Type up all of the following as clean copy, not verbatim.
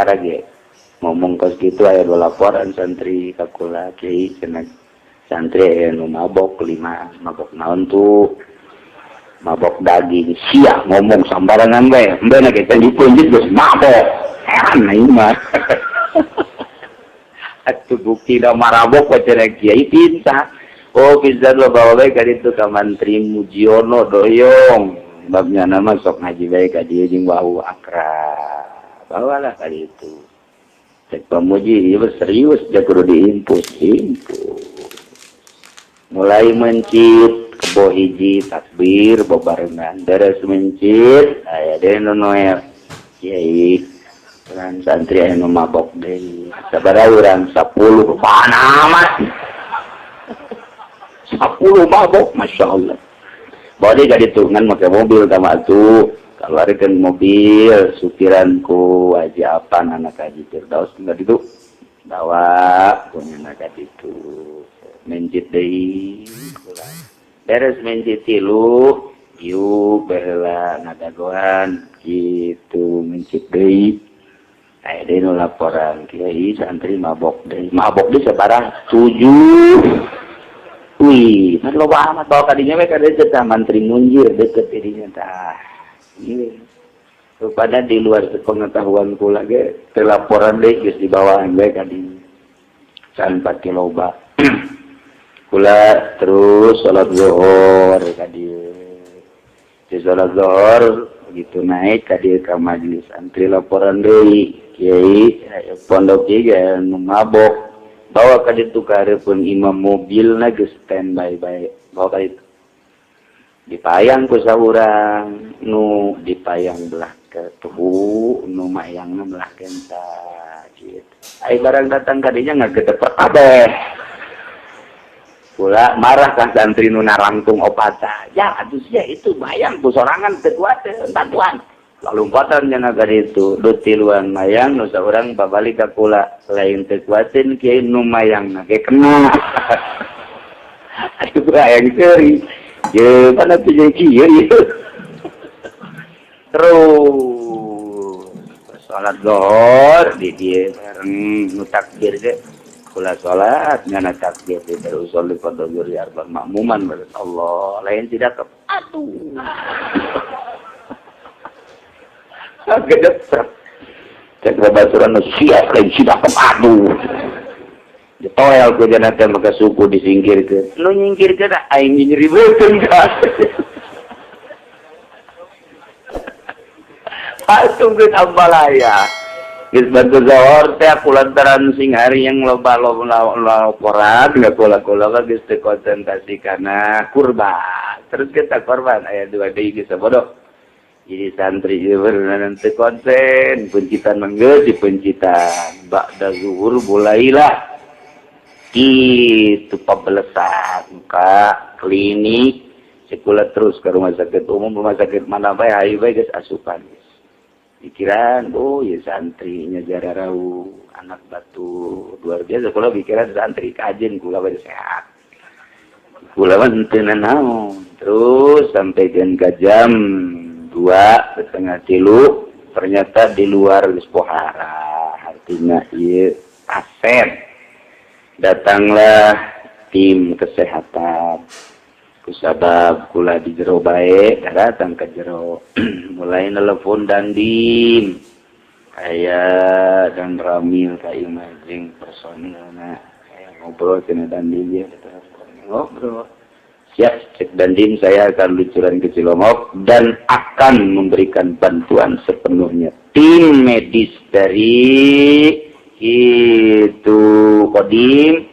perkara ge ngomong kos gitu aya laporan santri ka kula kiai cenah santri aya nu mabok 5 mabok naon tuh mabok daging sia ngomong sambarangan we mbena ge teh dipunjit geus mabok aneh mah atuh bukti da marabok cenah kiai pinta oh pinta lo bawa bae ka ditu ka mantri Mujiono doyong babnya nama sok ngaji bae ka dieu jeung wau akrab bawalah ka ditu cek pamuji ieu serius da kudu diimpus mulai mencit kebo hiji takbir bebarengan beres mencit aya deui nu noel kiai dan santri anu mabok deui sabaraha urang 10 bana amat 10 mabok masyaallah bodi ka ditu ngan make mobil ka atuh keluarkan mobil supiranku aja apa anak haji Firdaus enggak itu bawa punya anak itu mencit deui beres mencit tilu yuk bela ngadagoan gitu mencit deui aya deui nu laporan kiai santri mabok deui sabarang 7 wih kan loba amat bawa kadinya we ka dieu teh mantri munjir deket dirinya tah ini kepada di luar pengetahuan kula ge laporan deui geus di bawah we ka di can pake loba kula terus salat zuhur ka dieu di salat zuhur begitu naik ka dieu ka majelis santri laporan deui kiai pondok ieu ge nu mabok bawa ka ditu ka hareupeun imam mobilna geus standby bae bawa ka ditu dipayang ku saurang nu dipayang belah ke tuhu nu mayangna belah kenta gitu ai barang datang ka dinya ngagedepet kabeh kula marah kan santri nu narangtung opata ya atuh sia itu mayang ku sorangan teu kuat bantuan lalu lompatan cenah ka ditu dut tiluan mayang nu saurang babalik ka kula lain teu kuatin kiai nu mayangna ge kena atuh hayang ceuri ye mana piye kieu ieu terus salat zuhur di dieu bareng nu takbir ge kula salat ngana takbir di terus salat pada guri arba makmuman Allah lain tidak ke aduh gedep cek babaturan siap lain tidak ke aduh ditoel ku janatan maka suku disingkirkeun nu nyingkirkeun aing nyeribeutkeun ka atuh geus ambalaya geus bantu zuhur teh kulantaran sing hari yang loba laporan enggak kula geus teu konsentrasi kana kurban terus kita korban aya 2 deui geus bodoh jadi santri ieu beunang teu konsen pencitan manggeus dipencitan ba'da zuhur mulailah itu pembelesan ka klinik sekolah terus ke rumah sakit umum rumah sakit mana bae hayu bae geus asupan pikiran oh ya santri nya jararau anak batu luar biasa kula pikiran santri kajen kula bae sehat kula mah teu naon terus sampai jam 2:30 ternyata di luar geus pohara artinya ieu aset datanglah tim kesehatan kusabab kula di jero bae datang ke jero mulai nelpon dandim aya dan ramil kayu majing personilna ngobrol kena dandim dia ngobrol siap cek dandim saya akan lucuran ke Cilongok dan akan memberikan bantuan sepenuhnya tim medis dari itu kodim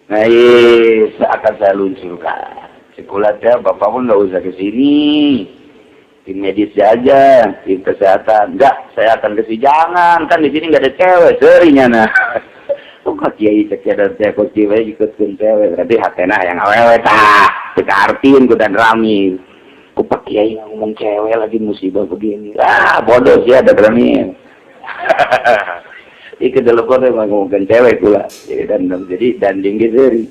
nah akan saya luncurkan sekulatnya bapak pun nggak usah kesini tim medis aja tim kesehatan enggak saya akan kesini jangan kan di sini nggak ada cewek serinya nah kok kiai cek ada cewek cewek ikutkan cewek berarti hatena yang awewe tah kita artiin dan rami kok pak kiai ngomong cewek lagi musibah begini bodoh sih ada berani ikut telepon ngomongin cewek pula jadi danding gitu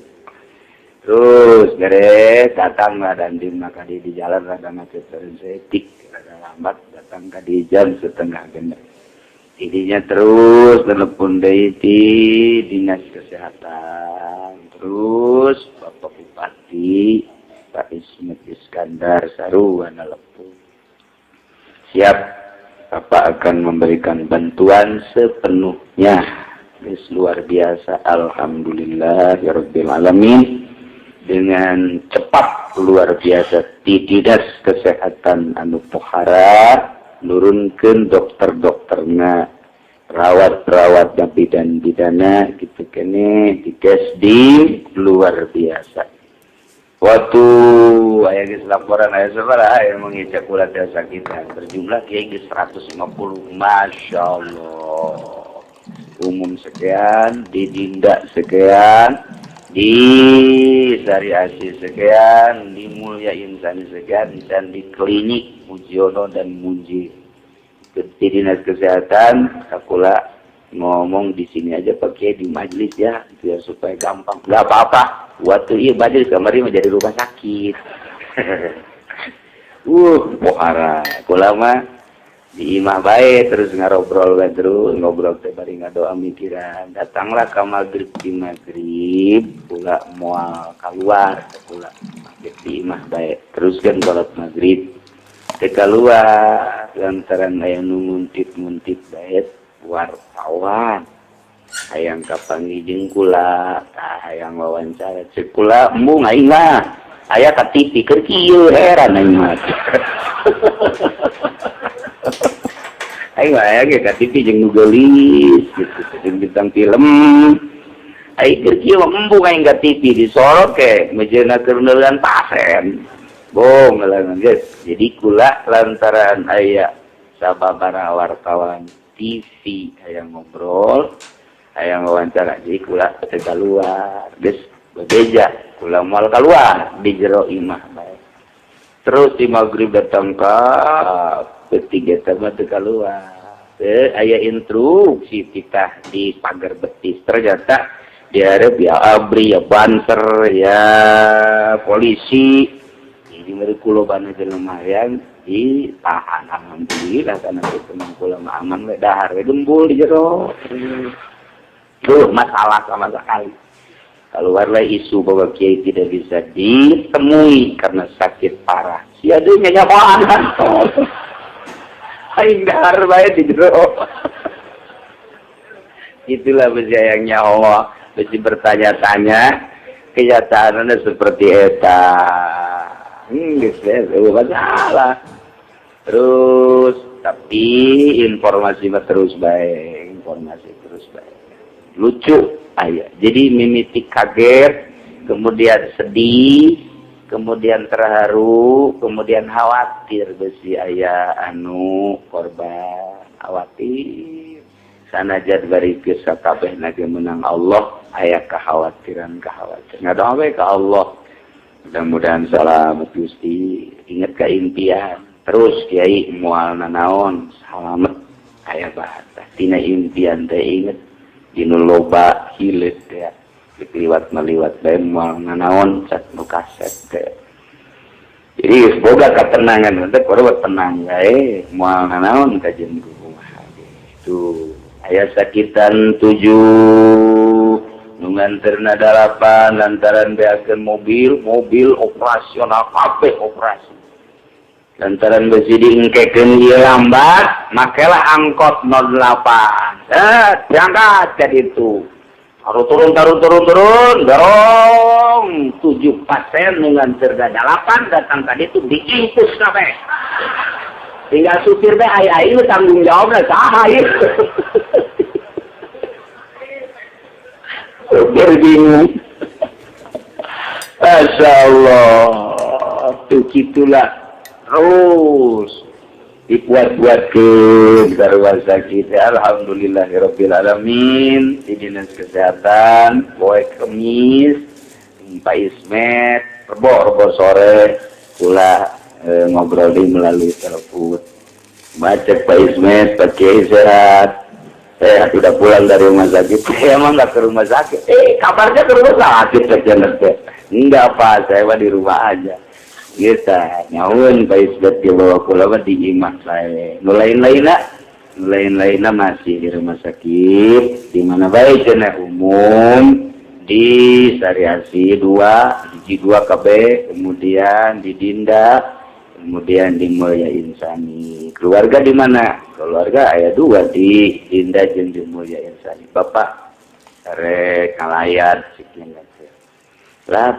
terus beres datang lah danding maka di jalan rada macet setik rada lambat datang ke di jam 1:30 Idinya terus telepon dari dinas kesehatan. Terus Bapak Bupati Pak Ismet Iskandar Saruan telepon. Siap, Bapak akan memberikan bantuan sepenuhnya. Guys, luar biasa. Alhamdulillah ya Rabbil Alamin. Dengan cepat luar biasa di dinas kesehatan anu pohara nurunkeun dokter-dokterna, perawat-perawat bidan-bidana gitu kene di Kesdim luar biasa. Waktu aya geus laporan aya sabaraha aya mengicak ulah dasa kita berjumlah kieu geus 150. Masya Allah. Umum sekian, di Dinda sekian, di Sari Asih sekian, di Mulia Insani sekian, dan di klinik Mujiono dan Munji. Di dinas kesehatan, sakula ngomong di sini aja pakai di majelis ya, biar supaya gampang. Gak apa-apa, waktu iya majelis kemarin menjadi rumah sakit. Pohara, kula mah di imah baik terus ngarobrol terus ngobrol teh bari ngadoa mikiran. Datanglah ka maghrib di maghrib, kula moal keluar, kula di imah baik teruskan salat maghrib. Keluar lantaran aya nu nguntit-nguntit bae wartawan. Hayang kapanggih jeung kula, hayang wawancara ceuk kula embung aing mah. Aya ka TV keur kieu heran aing mah. Aing mah aya ge ka TV jeung nu geulis gitu, jeung bintang film. Aing keur kieu embung aing ka TV disorot ke mejeuna keur neuleun pasien. Bong ngalangan guys. Jadi kula lantaran aya sababaraha wartawan TV aya ngobrol, aya wawancara jadi kula teh keluar. Geus bebeja kula moal keluar di jero imah bae. Terus di maghrib datang ka ketiga teman teh keluar. Aya instruksi kita di pagar betis. Ternyata diharap ya abri ya banser ya polisi. Di mereka bana jelemayan ditahan alhamdulillah karena itu teman kula aman we dahar we gembul di jero. Tuh masalah sama sekali. Keluarlah isu bahwa kiai tidak bisa ditemui karena sakit parah. Si adanya nyapaan. Aing dahar bae di jero. Itulah sayangnya Allah mesti bertanya-tanya kenyataannya seperti eta. Masalah. Terus tapi informasi terus baik, lucu aya. Jadi mimiti kaget, kemudian sedih, kemudian terharu, kemudian khawatir besi aya anu korban khawatir. Sanajan bari geus sakabehna ge menang Allah, aya kekhawatiran. Ngadoa we ka Allah. Mudah-mudahan selamat Gusti, ingat ke impian. Terus kiai moal nanaon selamat aya bahasa. Tina impian teh inget dinu loba hilet ya. Diliwat meliwat bae moal nanaon cat nu kaset teh. Jadi boga ketenangan teh kudu tenang bae moal nanaon ka jeung kumaha. Itu aya sakitan 7 nganterna 8 lantaran beakeun mobil operasional kabeh operasi. Lantaran besi diengkekeun ieu lambat, makelah angkot 08. Diangkat jadi itu. Taruh turun, dorong 7 pasien nganterna 8 datang tadi itu diimpus kabeh. Tinggal supir teh ai tanggung jawabna saha ieu. Bingung. Masya Allah. Tuh gitulah. Terus dibuat-buatkan garwa sakit. Alhamdulillahirabbil alamin. Di dinas kesehatan poe Kemis Pak Ismet rebo sore kula ngobrol di melalui telepon. Baca Pak Ismet pakai sehat. Saya sudah pulang dari rumah sakit. Saya emang nggak ke rumah sakit. Kabarnya ke rumah sakit saja nanti. Enggak apa, saya mah di rumah aja. Gitu, nyawun Pak Isbat dibawa pulang di imah saya. Nulain-lain lah. lain-lainnya masih di rumah sakit, di mana baik kena umum, di Sariasi 2, di 2 KB, kemudian di Dinda, kemudian di Mulya Insani. Keluarga di mana? Keluarga ayah 2 di Dinda jeung di Mulya Insani. Bapak rek ngalayat sekian lah.